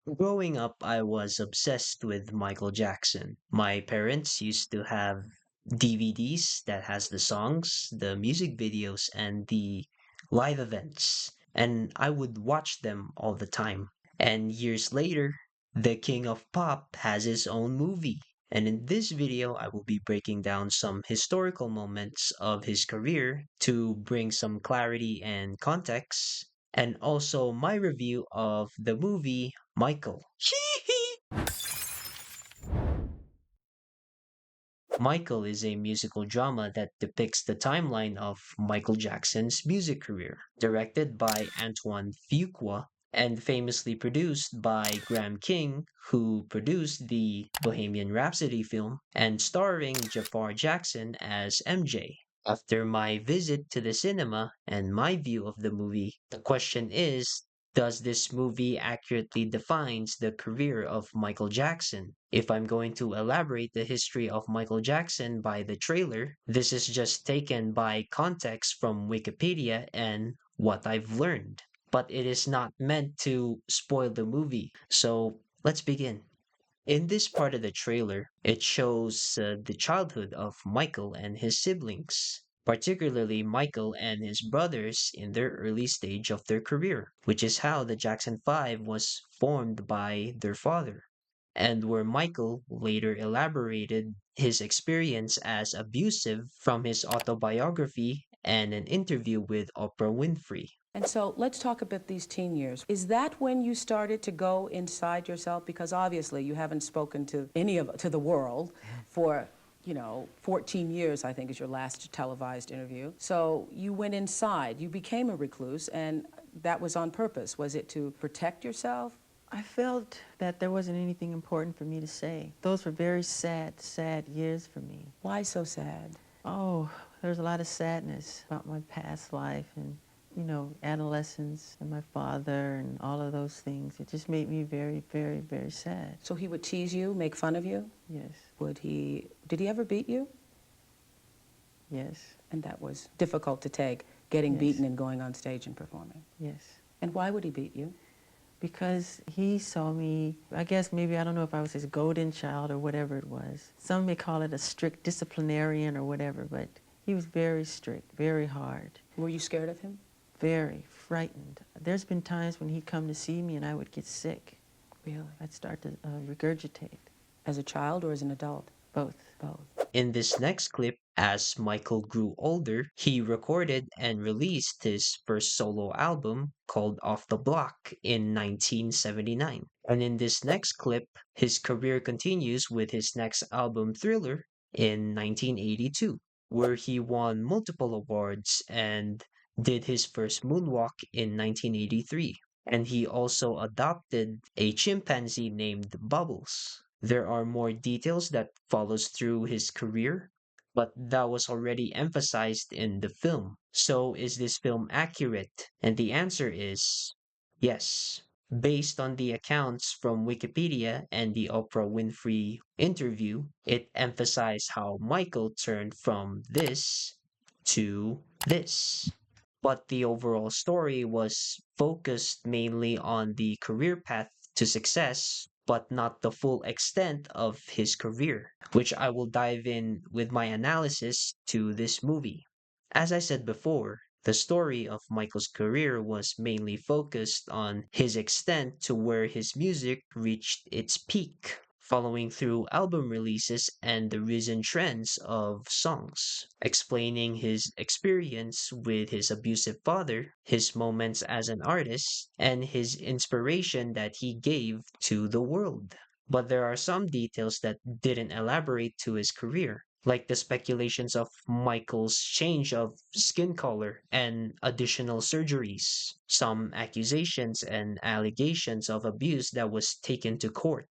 Growing up, I was obsessed with Michael Jackson. My parents used to have DVDs that has the songs, the music videos, and the live events, and I would watch them all the time. And years later, the King of Pop has his own movie. And in this video, I will be breaking down some historical moments of his career to bring some clarity and context, and also my review of the movie Michael. Hee Hee! Michael is a musical drama that depicts the timeline of Michael Jackson's music career, directed by Antoine Fuqua and famously produced by Graham King, who produced the Bohemian Rhapsody film, and starring Jaafar Jackson as MJ. After my visit to the cinema and my view of the movie, the question is, does this movie accurately defines the career of Michael Jackson? If I'm going to elaborate the history of Michael Jackson by the trailer, this is just taken by context from Wikipedia and what I've learned. But it is not meant to spoil the movie. So let's begin. In this part of the trailer, it shows the childhood of Michael and his siblings, particularly Michael and his brothers in their early stage of their career, which is how the Jackson 5 was formed by their father, and where Michael later elaborated his experience as abusive from his autobiography and an interview with Oprah Winfrey. And so let's talk about these teen years. Is that when you started to go inside yourself? Because obviously you haven't spoken to to the world for 14 years, I think, is your last televised interview. So you went inside, you became a recluse, and that was on purpose. Was it to protect yourself? I felt that there wasn't anything important for me to say. Those were very sad, sad years for me. Why so sad? Oh, there's a lot of sadness about my past life and, adolescence and my father and all of those things. It just made me very, very, very sad. So he would tease you, make fun of you? Yes, Did he ever beat you? yes, And that was difficult to take, getting Yes. beaten and going on stage and performing. yes. And why would he beat you? Because he saw me, I guess maybe, I don't know if I was his golden child or whatever it was. Some may call it a strict disciplinarian or whatever, but he was very strict, very hard, Were you scared of him? very frightened. There's been times when he'd come to see me and I would get sick. Really? I'd start to regurgitate, As a child or as an adult? both. Both. In this next clip, as Michael grew older, he recorded and released his first solo album called Off the Block in 1979. And in this next clip, his career continues with his next album, Thriller, in 1982, where he won multiple awards and did his first moonwalk in 1983. And he also adopted a chimpanzee named Bubbles. There are more details that follows through his career, but that was already emphasized in the film. So is this film accurate? And the answer is yes. Based on the accounts from Wikipedia and the Oprah Winfrey interview, it emphasized how Michael turned from this to this. But the overall story was focused mainly on the career path to success, but not the full extent of his career, which I will dive in with my analysis to this movie. As I said before, the story of Michael's career was mainly focused on his extent to where his music reached its peak, following through album releases and the recent trends of songs, explaining his experience with his abusive father, his moments as an artist, and his inspiration that he gave to the world. But there are some details that didn't elaborate to his career, like the speculations of Michael's change of skin color and additional surgeries, some accusations and allegations of abuse that was taken to court,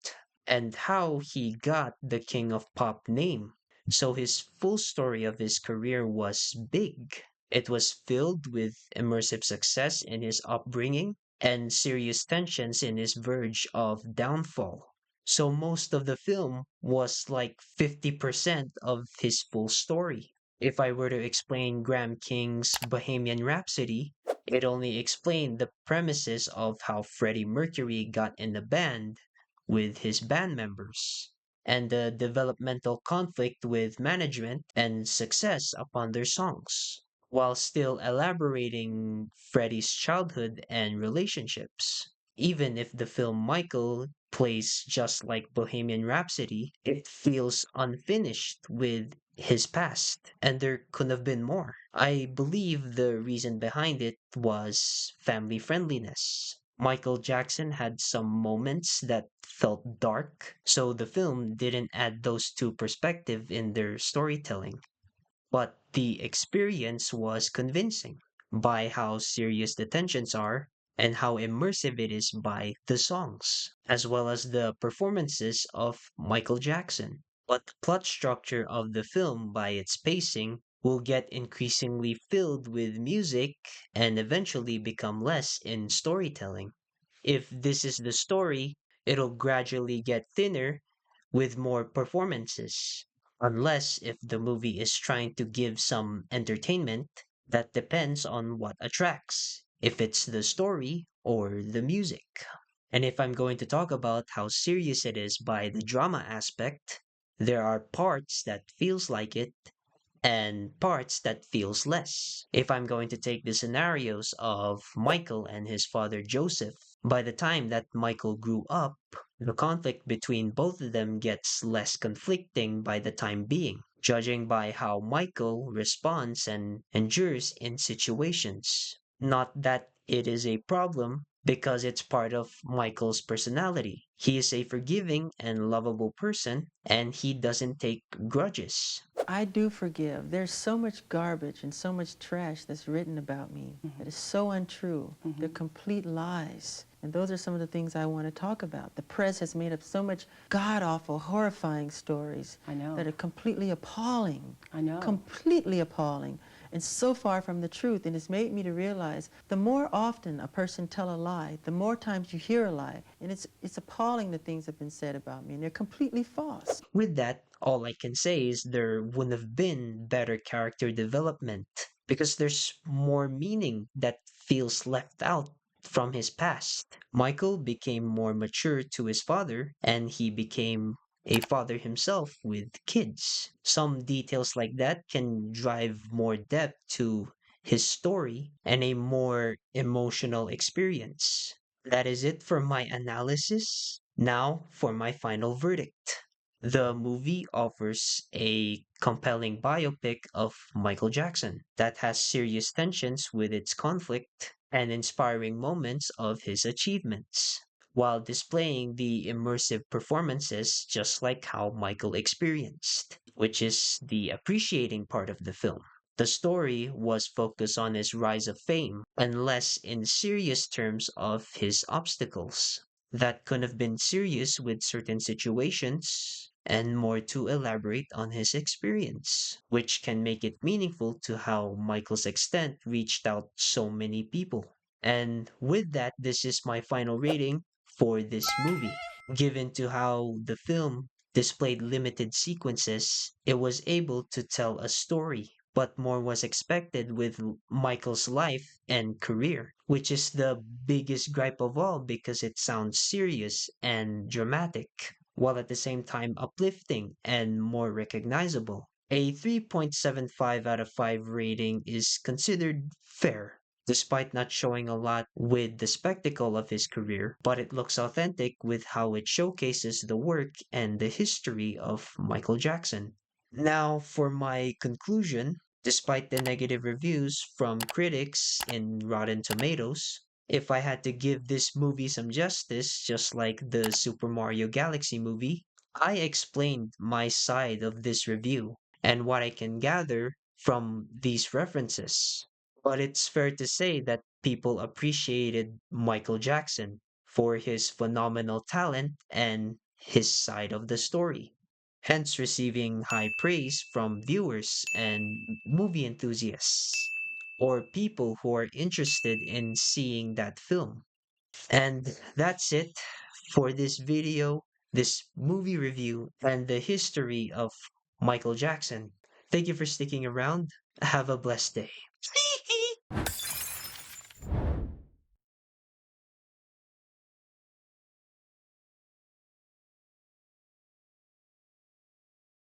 and how he got the King of Pop name. So his full story of his career was big. It was filled with immersive success in his upbringing and serious tensions in his verge of downfall. So most of the film was like 50% of his full story. If I were to explain Graham King's Bohemian Rhapsody, It only explained the premises of how Freddie Mercury got in the band with his band members and the developmental conflict with management and success upon their songs, while still elaborating Freddie's childhood and relationships. Even if the film Michael plays just like Bohemian Rhapsody, it feels unfinished with his past, and there could have been more. I believe the reason behind it was family friendliness. Michael Jackson had some moments that felt dark, so the film didn't add those two perspectives in their storytelling. But the experience was convincing by how serious the tensions are and how immersive it is by the songs, as well as the performances of Michael Jackson. But the plot structure of the film, by its pacing, will get increasingly filled with music and eventually become less in storytelling. If this is the story, it'll gradually get thinner with more performances. Unless if the movie is trying to give some entertainment, that depends on what attracts, if it's the story or the music. And if I'm going to talk about how serious it is by the drama aspect, there are parts that feels like it and parts that feels less. If I'm going to take the scenarios of Michael and his father Joseph, by the time that Michael grew up, the conflict between both of them gets less conflicting by the time being, judging by how Michael responds and endures in situations. Not that it is a problem, because it's part of Michael's personality. He is a forgiving and lovable person, and he doesn't take grudges. I do forgive. There's so much garbage and so much trash that's written about me that is so untrue. They're complete lies. And those are some of the things I want to talk about. The press has made up so much god-awful, horrifying stories I know. that are completely appalling. I know. Completely appalling. And so far from the truth. And it's made me to realize the more often a person tell a lie, the more times you hear a lie. And it's appalling the things that have been said about me. And they're completely false. With that, all I can say is there wouldn't have been better character development because there's more meaning that feels left out from his past. Michael became more mature to his father, and he became a father himself with kids. Some details like that can drive more depth to his story and a more emotional experience. That is it for my analysis. Now for my final verdict. The movie offers a compelling biopic of Michael Jackson that has serious tensions with its conflict and inspiring moments of his achievements, while displaying the immersive performances just like how Michael experienced, which is the appreciating part of the film. The story was focused on his rise of fame and less in serious terms of his obstacles that could have been serious with certain situations and more to elaborate on his experience, which can make it meaningful to how Michael's extent reached out so many people. And with that, this is my final rating for this movie. Given to how the film displayed limited sequences, it was able to tell a story, but more was expected with Michael's life and career, which is the biggest gripe of all because it sounds serious and dramatic, while at the same time uplifting and more recognizable. A 3.75 out of 5 rating is considered fair, despite not showing a lot with the spectacle of his career, but it looks authentic with how it showcases the work and the history of Michael Jackson. Now, for my conclusion, despite the negative reviews from critics in Rotten Tomatoes, if I had to give this movie some justice, just like the Super Mario Galaxy movie, I explained my side of this review and what I can gather from these references. But it's fair to say that people appreciated Michael Jackson for his phenomenal talent and his side of the story, hence receiving high praise from viewers and movie enthusiasts or people who are interested in seeing that film. And that's it for this video, this movie review, and the history of Michael Jackson. Thank you for sticking around. Have a blessed day.